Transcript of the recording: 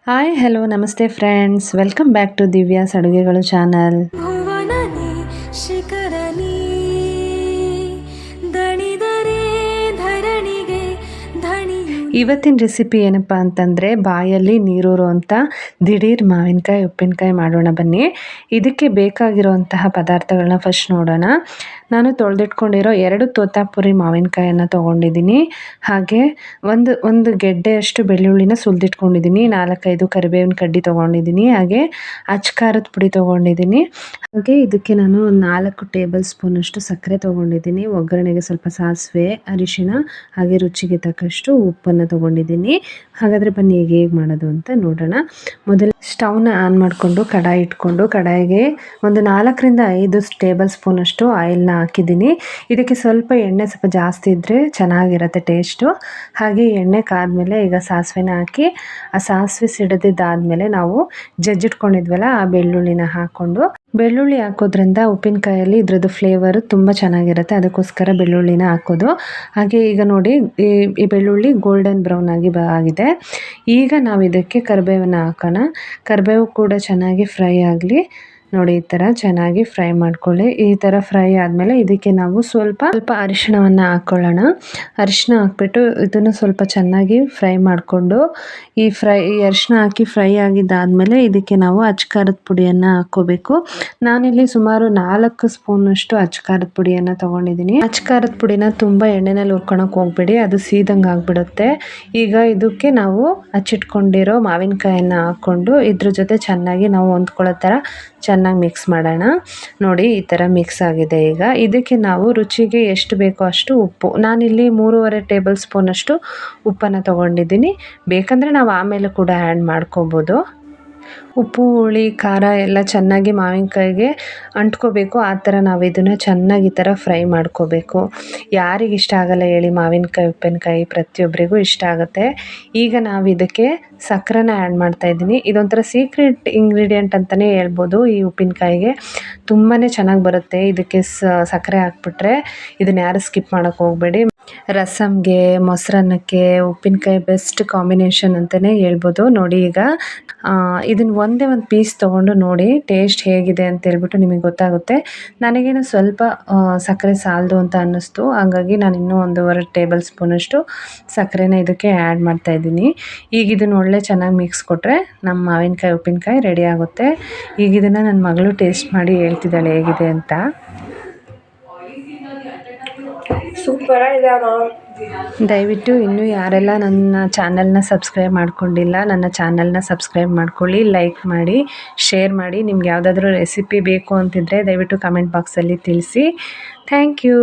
Hi hello ನಮಸ್ತೆ friends, welcome back to Divya's ಅಡುಗೆಗಳು channel. ಭುವನನಿ ಶಿಖರನಿ ದಣಿದರೆ ಧರಣಿಗೆ ಧಣಿಯು. ಇವತ್ತಿನ ರೆಸಿಪಿ ಏನಪ್ಪ ಅಂತಂದರೆ ಬಾಯಲ್ಲಿ ನೀರೂರುವಂಥ ದಿಢೀರ್ ಮಾವಿನಕಾಯಿ ಉಪ್ಪಿನಕಾಯಿ ಮಾಡೋಣ ಬನ್ನಿ. ಇದಕ್ಕೆ ಬೇಕಾಗಿರುವಂತಹ ಪದಾರ್ಥಗಳನ್ನ ಫಸ್ಟ್ ನೋಡೋಣ. ನಾನು ತೊಳೆದಿಟ್ಕೊಂಡಿರೋ 2 ತೋತಾಪುರಿ ಮಾವಿನಕಾಯನ್ನು ತೊಗೊಂಡಿದ್ದೀನಿ. ಹಾಗೆ ಒಂದು ಗೆಡ್ಡೆಯಷ್ಟು ಬೆಳ್ಳುಳ್ಳಿನ ಸುಲಿದಿಟ್ಕೊಂಡಿದ್ದೀನಿ. 4-5 ಕರಿಬೇವಿನ ಕಡ್ಡಿ ತೊಗೊಂಡಿದ್ದೀನಿ. ಹಾಗೆ ಅಚ್ಕಾರದ ಪುಡಿ ತೊಗೊಂಡಿದ್ದೀನಿ. ಹಾಗೆ ಇದಕ್ಕೆ ನಾನು 4 ಟೇಬಲ್ ಸ್ಪೂನಷ್ಟು ಸಕ್ಕರೆ ತೊಗೊಂಡಿದ್ದೀನಿ. ಒಗ್ಗರಣೆಗೆ ಸ್ವಲ್ಪ ಸಾಸಿವೆ, ಅರಿಶಿಣ ಹಾಗೆ ರುಚಿಗೆ ತಕ್ಕಷ್ಟು ಉಪ್ಪನ್ನು ತೊಗೊಂಡಿದ್ದೀನಿ. ಹಾಗಾದರೆ ಬನ್ನಿ ಹೇಗೆ ಮಾಡೋದು ಅಂತ ನೋಡೋಣ. ಮೊದಲು ಸ್ಟವ್ನ ಆನ್ ಮಾಡಿಕೊಂಡು ಕಡಾಯಿ ಇಟ್ಕೊಂಡು ಕಡಾಯಿಗೆ ಒಂದು 4-5 ಟೇಬಲ್ ಸ್ಪೂನಷ್ಟು ಆಯಿಲ್ನ ಹಾಕಿದ್ದೀನಿ. ಇದಕ್ಕೆ ಸ್ವಲ್ಪ ಎಣ್ಣೆ ಸ್ವಲ್ಪ ಜಾಸ್ತಿ ಇದ್ದರೆ ಚೆನ್ನಾಗಿರುತ್ತೆ ಟೇಸ್ಟು. ಹಾಗೆ ಎಣ್ಣೆ ಕಾದ್ಮೇಲೆ ಈಗ ಸಾಸಿವೆನ ಹಾಕಿ ಆ ಸಾಸಿವೆ ಸಿಡಿದಾದ್ಮೇಲೆ ನಾವು ಜಜ್ಜಿಟ್ಕೊಂಡಿದ್ವಲ್ಲ ಆ ಬೆಳ್ಳುಳ್ಳಿನ ಹಾಕ್ಕೊಂಡು, ಬೆಳ್ಳುಳ್ಳಿ ಹಾಕೋದ್ರಿಂದ ಉಪ್ಪಿನಕಾಯಲ್ಲಿ ಇದ್ರದ್ದು ಫ್ಲೇವರು ತುಂಬ ಚೆನ್ನಾಗಿರುತ್ತೆ, ಅದಕ್ಕೋಸ್ಕರ ಬೆಳ್ಳುಳ್ಳಿನ ಹಾಕೋದು. ಹಾಗೆ ಈಗ ನೋಡಿ ಈ ಬೆಳ್ಳುಳ್ಳಿ ಗೋಲ್ಡನ್ ಬ್ರೌನ್ ಆಗಿದೆ. ಈಗ ನಾವು ಇದಕ್ಕೆ ಕರಿಬೇವನ್ನ ಹಾಕೋಣ. ಕರಿಬೇವು ಕೂಡ ಚೆನ್ನಾಗಿ ಫ್ರೈ ಆಗಲಿ. ನೋಡಿ, ಈ ಥರ ಚೆನ್ನಾಗಿ ಫ್ರೈ ಮಾಡ್ಕೊಳ್ಳಿ. ಈ ಥರ ಫ್ರೈ ಆದಮೇಲೆ ಇದಕ್ಕೆ ನಾವು ಸ್ವಲ್ಪ ಅರಿಶಿಣವನ್ನು ಹಾಕ್ಕೊಳ್ಳೋಣ. ಅರಿಶಿಣ ಹಾಕ್ಬಿಟ್ಟು ಇದನ್ನು ಸ್ವಲ್ಪ ಚೆನ್ನಾಗಿ ಫ್ರೈ ಮಾಡಿಕೊಂಡು ಈ ಅರಿಶಿಣ ಹಾಕಿ ಫ್ರೈ ಆಗಿದ್ದಾದಮೇಲೆ ಇದಕ್ಕೆ ನಾವು ಅಚ್ಕಾರದ ಪುಡಿಯನ್ನು ಹಾಕ್ಕೋಬೇಕು. ನಾನಿಲ್ಲಿ ಸುಮಾರು 4 ಸ್ಪೂನಷ್ಟು ಅಚ್ಕಾರದ ಪುಡಿಯನ್ನು ತೊಗೊಂಡಿದ್ದೀನಿ. ಅಚ್ಕಾರದ ಪುಡಿನ ತುಂಬ ಎಣ್ಣೆನಲ್ಲಿ ಹುರ್ಕೊಳಕ್ಕೆ ಹೋಗ್ಬೇಡಿ, ಅದು ಸೀದಂಗೆ ಆಗಿಬಿಡುತ್ತೆ. ಈಗ ಇದಕ್ಕೆ ನಾವು ಹಚ್ಚಿಟ್ಕೊಂಡಿರೋ ಮಾವಿನಕಾಯನ್ನು ಹಾಕ್ಕೊಂಡು ಇದ್ರ ಜೊತೆ ಚೆನ್ನಾಗಿ ನಾವು ಹೊಂದ್ಕೊಳ್ಳೋ ಥರ ಚೆನ್ನಾಗಿ ಮಿಕ್ಸ್ ಮಾಡೋಣ. ನೋಡಿ, ಈ ಥರ ಮಿಕ್ಸ್ ಆಗಿದೆ. ಈಗ ಇದಕ್ಕೆ ನಾವು ರುಚಿಗೆ ಎಷ್ಟು ಬೇಕೋ ಅಷ್ಟು ಉಪ್ಪು, ನಾನಿಲ್ಲಿ 3.5 ಟೇಬಲ್ ಸ್ಪೂನಷ್ಟು ಉಪ್ಪನ್ನು ತೊಗೊಂಡಿದ್ದೀನಿ. ಬೇಕಂದರೆ ನಾವು ಆಮೇಲೆ ಕೂಡ ಆ್ಯಡ್ ಮಾಡ್ಕೋಬೋದು. ಉಪ್ಪು, ಹುಳಿ, ಖಾರ ಎಲ್ಲ ಚೆನ್ನಾಗಿ ಮಾವಿನಕಾಯಿಗೆ ಅಂಟ್ಕೋಬೇಕು. ಆ ಥರ ನಾವು ಇದನ್ನು ಚೆನ್ನಾಗಿ ಈ ಥರ ಫ್ರೈ ಮಾಡ್ಕೋಬೇಕು. ಯಾರಿಗೆ ಇಷ್ಟ ಆಗಲ್ಲ ಹೇಳಿ, ಮಾವಿನಕಾಯಿ ಉಪ್ಪಿನಕಾಯಿ ಪ್ರತಿಯೊಬ್ಬರಿಗೂ ಇಷ್ಟ ಆಗುತ್ತೆ. ಈಗ ನಾವು ಇದಕ್ಕೆ ಸಕ್ಕರೆನ ಆ್ಯಡ್ ಮಾಡ್ತಾಯಿದ್ದೀನಿ. ಇದೊಂಥರ ಸೀಕ್ರೆಟ್ ಇಂಗ್ರೀಡಿಯೆಂಟ್ ಅಂತಲೇ ಹೇಳ್ಬೋದು. ಈ ಉಪ್ಪಿನಕಾಯಿಗೆ ತುಂಬಾ ಚೆನ್ನಾಗಿ ಬರುತ್ತೆ. ಇದಕ್ಕೆ ಸಕ್ಕರೆ ಹಾಕ್ಬಿಟ್ರೆ ಇದನ್ನು ಯಾರು ಸ್ಕಿಪ್ ಮಾಡೋಕ್ಕೆ ಹೋಗಬೇಡಿ. ರಸಮ್ಗೆ, ಮೊಸರನ್ನಕ್ಕೆ ಉಪ್ಪಿನಕಾಯಿ ಬೆಸ್ಟ್ ಕಾಂಬಿನೇಷನ್ ಅಂತಲೇ ಹೇಳ್ಬೋದು. ನೋಡಿ, ಈಗ ಇದನ್ನು ಒಂದೇ ಒಂದು ಪೀಸ್ ತೊಗೊಂಡು ನೋಡಿ ಟೇಸ್ಟ್ ಹೇಗಿದೆ ಅಂತ ಹೇಳ್ಬಿಟ್ಟು ನಿಮಗೆ ಗೊತ್ತಾಗುತ್ತೆ. ನನಗೇನು ಸ್ವಲ್ಪ ಸಕ್ಕರೆ ಸಾಲದು ಅಂತ ಅನ್ನಿಸ್ತು, ಹಾಗಾಗಿ ನಾನು ಇನ್ನೂ 1.5 ಟೇಬಲ್ ಸ್ಪೂನಷ್ಟು ಸಕ್ಕರೆನ ಇದಕ್ಕೆ ಆ್ಯಡ್ ಮಾಡ್ತಾಯಿದ್ದೀನಿ. ಈಗ ಇದನ್ನು ಒಳ್ಳೆ ಚೆನ್ನಾಗಿ ಮಿಕ್ಸ್ ಕೊಟ್ಟರೆ ನಮ್ಮ ಮಾವಿನಕಾಯಿ ಉಪ್ಪಿನಕಾಯಿ ರೆಡಿ ಆಗುತ್ತೆ. ಈಗ ಇದನ್ನು ನನ್ನ ಮಗಳು ಟೇಸ್ಟ್ ಮಾಡಿ ಹೇಳ್ತಿದ್ದಾಳೆ ಹೇಗಿದೆ ಅಂತ. ಸೂಪರಾಗಿದೆ ಅಮ್ಮ. ದಯವಿಟ್ಟು ಇನ್ನೂ ಯಾರೆಲ್ಲ ನನ್ನ ಚಾನಲ್ನ ಸಬ್ಸ್ಕ್ರೈಬ್ ಮಾಡ್ಕೊಂಡಿಲ್ಲ, ನನ್ನ ಚಾನಲ್ನ ಸಬ್ಸ್ಕ್ರೈಬ್ ಮಾಡ್ಕೊಳ್ಳಿ, ಲೈಕ್ ಮಾಡಿ, ಶೇರ್ ಮಾಡಿ. ನಿಮ್ಗೆ ಯಾವುದಾದ್ರೂ ರೆಸಿಪಿ ಬೇಕು ಅಂತಿದ್ದರೆ ದಯವಿಟ್ಟು ಕಮೆಂಟ್ ಬಾಕ್ಸಲ್ಲಿ ತಿಳಿಸಿ. Thank you.